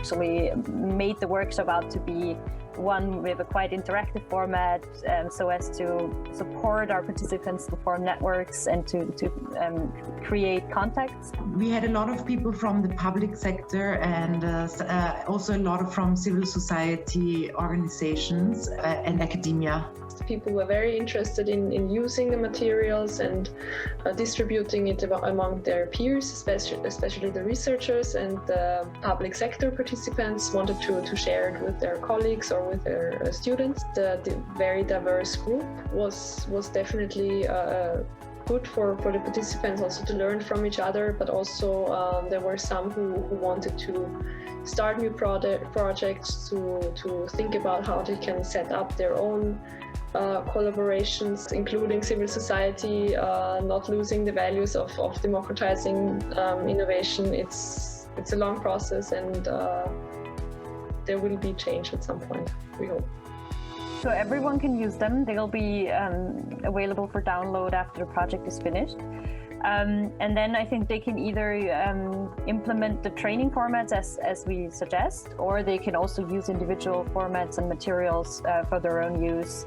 actually made the workshop out to be one with a quite interactive format, so as to support our participants to form networks and to create contacts. We had a lot of people from the public sector and also a lot from civil society organizations and academia. People were very interested in using the materials and distributing it among their peers, especially the researchers, and the public sector participants wanted to share it with their colleagues or with their students. The very diverse group was definitely good for the participants also to learn from each other, but also there were some who wanted to start new projects, to think about how they can set up their own collaborations, including civil society, not losing the values of democratizing innovation. It's a long process, and there will be change at some point, we hope. So everyone can use them. They'll be available for download after the project is finished. And then I think they can either implement the training formats as we suggest, or they can also use individual formats and materials for their own use.